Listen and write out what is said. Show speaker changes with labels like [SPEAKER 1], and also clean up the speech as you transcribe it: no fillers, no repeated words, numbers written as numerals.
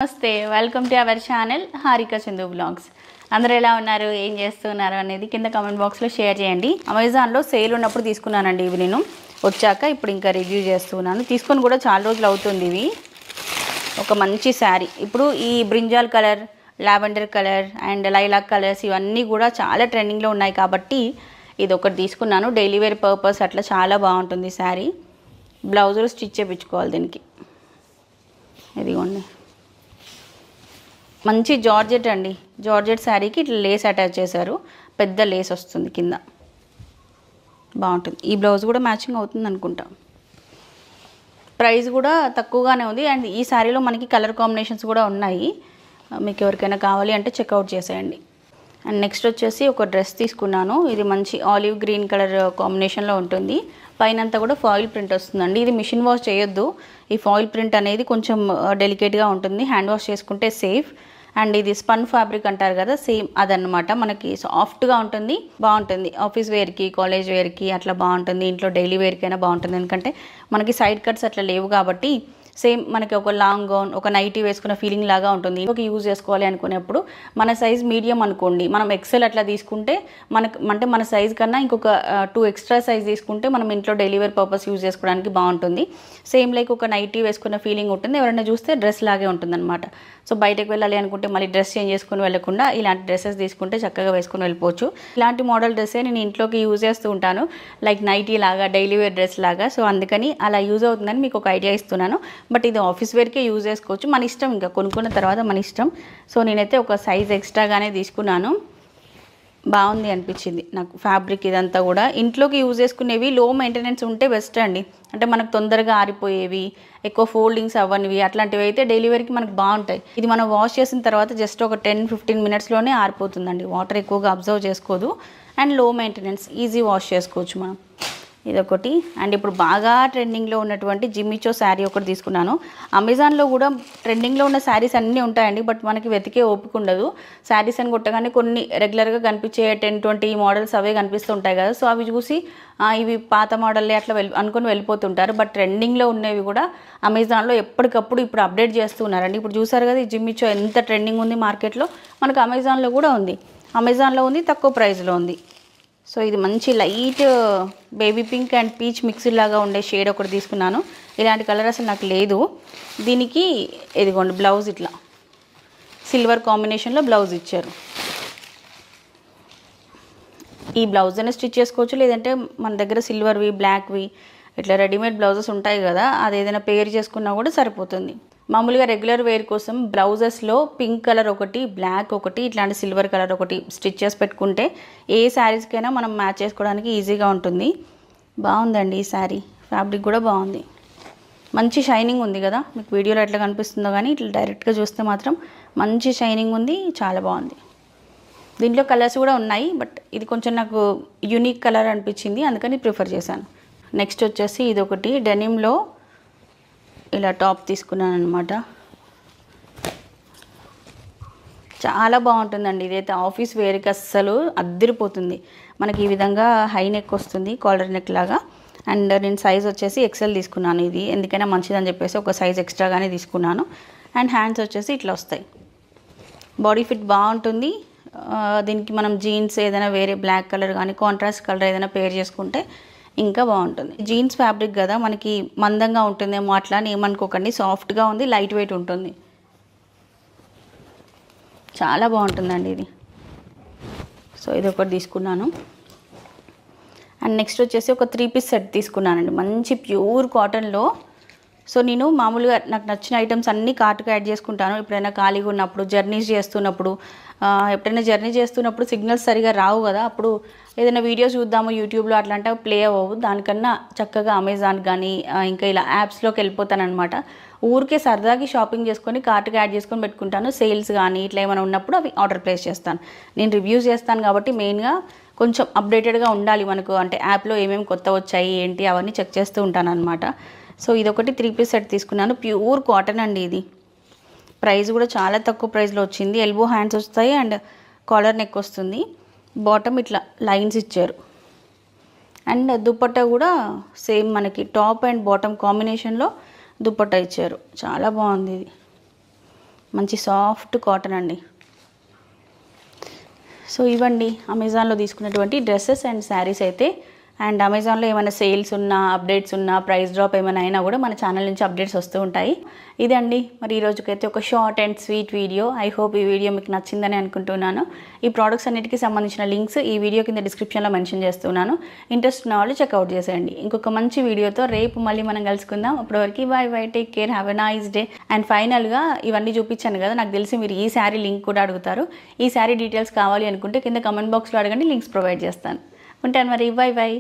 [SPEAKER 1] నమస్తే welcome to our channel Harika Chandu blogs. అందరూ ఎలా ఉన్నారు, ఏం చేస్తున్నారు అనేది కింద కామెంట్ బాక్స్లో షేర్ చేయండి. అమెజాన్లో సేల్ ఉన్నప్పుడు తీసుకున్నానండి ఇవి. నేను వచ్చాక ఇప్పుడు ఇంకా రివ్యూ చేస్తున్నాను. తీసుకొని కూడా చాలా రోజులు అవుతుంది. ఇవి ఒక మంచి శారీ. ఇప్పుడు ఈ brinjal colour, lavender colour and lilac colours ఇవన్నీ కూడా చాలా ట్రెండింగ్లో ఉన్నాయి కాబట్టి ఇది ఒకటి తీసుకున్నాను. డైలీ వేర్ పర్పస్ అట్లా చాలా బాగుంటుంది శారీ. బ్లౌజులు స్టిచ్ చేయించుకోవాలి దీనికి. ఇదిగోండి, మంచి జార్జెట్ అండి. జార్జెట్ శారీకి ఇట్లా లేస్ అటాచ్ చేశారు. పెద్ద లేస్ వస్తుంది కింద, బాగుంటుంది. ఈ బ్లౌజ్ కూడా మ్యాచింగ్ అవుతుంది అనుకుంటా. ప్రైస్ కూడా తక్కువగానే ఉంది. అండ్ ఈ శారీలో మనకి కలర్ కాంబినేషన్స్ కూడా ఉన్నాయి. మీకు ఎవరికైనా కావాలి అంటే చెక్అవుట్ చేసేయండి. అండ్ నెక్స్ట్ వచ్చేసి ఒక డ్రెస్ తీసుకున్నాను. ఇది మంచి ఆలివ్ గ్రీన్ కలర్ కాంబినేషన్లో ఉంటుంది. పైన అంతా కూడా ఫాయిల్ ప్రింట్ వస్తుందండి. ఇది మిషన్ వాష్ చేయొద్దు. ఈ ఫాయిల్ ప్రింట్ అనేది కొంచెం డెలికేట్గా ఉంటుంది. హ్యాండ్ వాష్ చేసుకుంటే సేఫ్. అండ్ ఇది స్పన్ ఫ్యాబ్రిక్ అంటారు కదా, సేమ్ అదనమాట. మనకి సాఫ్ట్గా ఉంటుంది, బాగుంటుంది. ఆఫీస్ వేర్కి, కాలేజ్ వేర్కి అట్లా బాగుంటుంది. ఇంట్లో డైలీ వేర్కైనా బాగుంటుంది. ఎందుకంటే మనకి సైడ్ కట్స్ అట్లా లేవు కాబట్టి సేమ్ మనకి ఒక లాంగ్ గౌన్, ఒక నైటీ వేసుకున్న ఫీలింగ్ లాగా ఉంటుంది. ఇంకొక యూజ్ చేసుకోవాలి అనుకునేప్పుడు మన సైజ్ మీడియం అనుకోండి, మనం ఎక్సెల్ అట్లా తీసుకుంటే మన సైజ్ కన్నా ఇంకొక 2 ఎక్స్ట్రా సైజ్ తీసుకుంటే మనం ఇంట్లో డైలీ వేర్ పర్పస్ యూజ్ చేసుకోవడానికి బాగుంటుంది. సేమ్ లైక్ ఒక నైటీ వేసుకున్న ఫీలింగ్ ఉంటుంది. ఎవరైనా చూస్తే డ్రెస్ లాగే ఉంటుంది అనమాట. సో బయటకు వెళ్ళాలి అనుకుంటే మళ్ళీ డ్రెస్ చేంజ్ చేసుకుని వెళ్ళకుండా ఇలాంటి డ్రెస్సెస్ తీసుకుంటే చక్కగా వేసుకొని వెళ్ళిపోవచ్చు. ఇలాంటి మోడల్ డ్రెస్సే నేను ఇంట్లోకి యూజ్ చేస్తూ ఉంటాను, లైక్ నైటీ లాగా, డైలీ వేర్ డ్రెస్ లాగా. సో అందుకని అలా యూజ్ అవుతుందని మీకు ఒక ఐడియా ఇస్తున్నాను. బట్ ఇది ఆఫీస్ వేర్కే యూజ్ చేసుకోవచ్చు, మన ఇష్టం. ఇంకా కొనుక్కున్న తర్వాత మన ఇష్టం. సో నేనైతే ఒక సైజ్ ఎక్స్ట్రాగానే తీసుకున్నాను. బాగుంది అనిపించింది నాకు ఫ్యాబ్రిక్. ఇదంతా కూడా ఇంట్లోకి యూజ్ చేసుకునేవి లో మెయింటెనెన్స్ ఉంటే బెస్ట్ అండి. అంటే మనకు తొందరగా ఆరిపోయేవి, ఎక్కువ ఫోల్డింగ్స్ అవ్వనివి, అట్లాంటివి అయితే డైలీ వేర్కి మనకు బాగుంటాయి. ఇది మనం వాష్ చేసిన తర్వాత జస్ట్ ఒక 10-15 మినిట్స్లోనే ఆరిపోతుందండి. వాటర్ ఎక్కువగా అబ్జర్వ్ చేసుకోదు. అండ్ లో మెయింటెనెన్స్, ఈజీ వాష్ చేసుకోవచ్చు మనం. ఇదొకటి. అండ్ ఇప్పుడు బాగా ట్రెండింగ్లో ఉన్నటువంటి జిమ్మిచో శారీ ఒకటి తీసుకున్నాను. అమెజాన్లో కూడా ట్రెండింగ్లో ఉన్న శారీస్ అన్నీ ఉంటాయండి, బట్ మనకి వెతికే ఓపిక ఉండదు. శారీస్ అని కొట్టగానే కొన్ని రెగ్యులర్గా కనిపించే 10-20 మోడల్స్ అవే కనిపిస్తుంటాయి కదా. సో అవి చూసి ఇవి పాత మోడల్లే అట్లా అనుకొని వెళ్ళిపోతుంటారు. బట్ ట్రెండింగ్లో ఉన్నవి కూడా అమెజాన్లో ఎప్పటికప్పుడు ఇప్పుడు అప్డేట్ చేస్తున్నారండి. ఇప్పుడు చూసారు కదా, ఈ జిమ్మిచో ఎంత ట్రెండింగ్ ఉంది మార్కెట్లో. మనకు అమెజాన్లో కూడా ఉంది. అమెజాన్లో ఉంది, తక్కువ ప్రైస్లో ఉంది. సో ఇది మంచి light baby pink and peach mixed లాగా ఉండే షేడ్ ఒకటి తీసుకున్నాను. ఇలాంటి కలర్ అసలు నాకు లేదు. దీనికి ఇదిగోండి బ్లౌజ్ ఇట్లా సిల్వర్ కాంబినేషన్లో బ్లౌజ్ ఇచ్చారు. ఈ బ్లౌజ్ అయినా స్టిచ్ చేసుకోవచ్చు, లేదంటే మన దగ్గర సిల్వర్వి, బ్లాక్వి ఇట్లా రెడీమేడ్ బ్లౌజెస్ ఉంటాయి కదా, అది ఏదైనా పేర్ చేసుకున్నా కూడా సరిపోతుంది. మామూలుగా రెగ్యులర్ వేర్ కోసం బ్లౌజెస్లో పింక్ కలర్ ఒకటి, బ్లాక్ ఒకటి, ఇట్లాంటి సిల్వర్ కలర్ ఒకటి స్టిచ్ చేసి పెట్టుకుంటే ఏ శారీస్కైనా మనం మ్యాచ్ చేసుకోవడానికి ఈజీగా ఉంటుంది. బాగుందండి ఈ శారీ. ఫ్యాబ్రిక్ కూడా బాగుంది, మంచి షైనింగ్ ఉంది కదా. మీకు వీడియోలో ఎట్లా కనిపిస్తుందో కానీ ఇట్లా డైరెక్ట్గా చూస్తే మాత్రం మంచి షైనింగ్ ఉంది, చాలా బాగుంది. దీంట్లో కలర్స్ కూడా ఉన్నాయి, బట్ ఇది కొంచెం నాకు యూనిక్ కలర్ అనిపించింది, అందుకని ప్రిఫర్ చేశాను. నెక్స్ట్ వచ్చేసి ఇది ఒకటి డెనిమ్లో ఇలా టాప్ తీసుకున్నాను అనమాట. చాలా బాగుంటుందండి. ఇదైతే ఆఫీస్ వేర్కి అస్సలు అద్దరిపోతుంది. మనకి ఈ విధంగా హై నెక్ వస్తుంది, కాలర్ నెక్ లాగా. అండ్ నేను సైజ్ వచ్చేసి ఎక్సెల్ తీసుకున్నాను. ఇది ఎందుకైనా మంచిదని చెప్పేసి ఒక సైజ్ ఎక్స్ట్రాగానే తీసుకున్నాను. అండ్ హ్యాండ్స్ వచ్చేసి ఇట్లా వస్తాయి. బాడీ ఫిట్ బాగుంటుంది. దీనికి మనం జీన్స్ ఏదైనా వేరే బ్లాక్ కలర్ కానీ కాంట్రాస్ట్ కలర్ ఏదైనా పేర్ చేసుకుంటే ఇంకా బాగుంటుంది. జీన్స్ ఫ్యాబ్రిక్ కదా, మనకి మందంగా ఉంటుందేమో అట్లా అని ఏమనుకోకండి. సాఫ్ట్గా ఉంది, లైట్ వెయిట్ ఉంటుంది. చాలా బాగుంటుందండి ఇది. సో ఇది ఒకటి తీసుకున్నాను. అండ్ నెక్స్ట్ వచ్చేసి ఒక 3 పీస్ సెట్ తీసుకున్నానండి, మంచి ప్యూర్ కాటన్లో. సో నేను మామూలుగా నాకు నచ్చిన ఐటమ్స్ అన్నీ కార్ట్కి యాడ్ చేసుకుంటాను. ఎప్పుడైనా ఖాళీగా ఉన్నప్పుడు, జర్నీస్ చేస్తున్నప్పుడు, ఎప్పుడైనా జర్నీ చేస్తున్నప్పుడు సిగ్నల్స్ సరిగా రావు కదా, అప్పుడు ఏదైనా వీడియోస్ చూద్దాము యూట్యూబ్లో అట్లాంటి ప్లే అవ్వవు. దానికన్నా చక్కగా అమెజాన్ కానీ ఇంకా ఇలా యాప్స్లోకి వెళ్ళిపోతానమాట. ఊరికే సరదాకి షాపింగ్ చేసుకొని కార్ట్కి యాడ్ చేసుకొని పెట్టుకుంటాను. సేల్స్ కానీ ఇట్లా ఏమైనా ఉన్నప్పుడు అవి ఆర్డర్ ప్లేస్ చేస్తాను. నేను రివ్యూస్ చేస్తాను కాబట్టి మెయిన్గా కొంచెం అప్డేటెడ్గా ఉండాలి మనకు. అంటే యాప్లో ఏమేమి కొత్త వచ్చాయి ఏంటి అవన్నీ చెక్ చేస్తూ ఉంటాను అనమాట. సో ఇదొకటి 3 పీస్ సెట్ తీసుకున్నాను. ప్యూర్ కాటన్ అండి ఇది. ప్రైస్ కూడా చాలా తక్కువ ప్రైస్లో వచ్చింది. ఎల్బో హ్యాండ్స్ వస్తాయి అండ్ కాలర్ నెక్ వస్తుంది. బాటమ్ ఇట్లా లైన్స్ ఇచ్చారు. అండ్ దుపట్టా కూడా సేమ్ మనకి టాప్ అండ్ బాటమ్ కాంబినేషన్లో దుపట్టా ఇచ్చారు. చాలా బాగుంది ఇది. మంచి సాఫ్ట్ కాటన్ అండి. సో ఇవ్వండి అమెజాన్లో తీసుకున్నటువంటి డ్రెస్సెస్ అండ్ శారీస్ అయితే. అండ్ అమెజాన్లో ఏమైనా సేల్స్ ఉన్నా, అప్డేట్స్ ఉన్నా, ప్రైస్ డ్రాప్ ఏమైనా అయినా కూడా మన ఛానల్ నుంచి అప్డేట్స్ వస్తూ ఉంటాయి. ఇదండి మరి ఈ రోజుకైతే ఒక short and sweet video. I hope ఈ వీడియో మీకు నచ్చిందని అనుకుంటున్నాను. ఈ ప్రోడక్ట్స్ అన్నిటికీ సంబంధించిన లింక్స్ ఈ వీడియో కింద డిస్క్రిప్షన్లో మెన్షన్ చేస్తున్నాను. ఇంట్రెస్ట్ ఉన్న వాళ్ళు చెక్అవుట్ చేసేయండి. ఇంకొక మంచి వీడియోతో రేపు మళ్ళీ మనం కలుసుకుందాం. అప్పటివరకు bye bye, take care, have a nice day. And ఫైనల్గా ఇవన్నీ చూపించాను కదా, నాకు తెలిసి మీరు ఈ శారీ లింక్ కూడా అడుగుతారు. ఈ శారీ డీటెయిల్స్ కావాలి అనుకుంటే కింద కమెంట్ బాక్స్లో అడగండి, లింక్స్ ప్రొవైడ్ చేస్తాను. ఉంటాను మరి, బాయ్ బాయ్.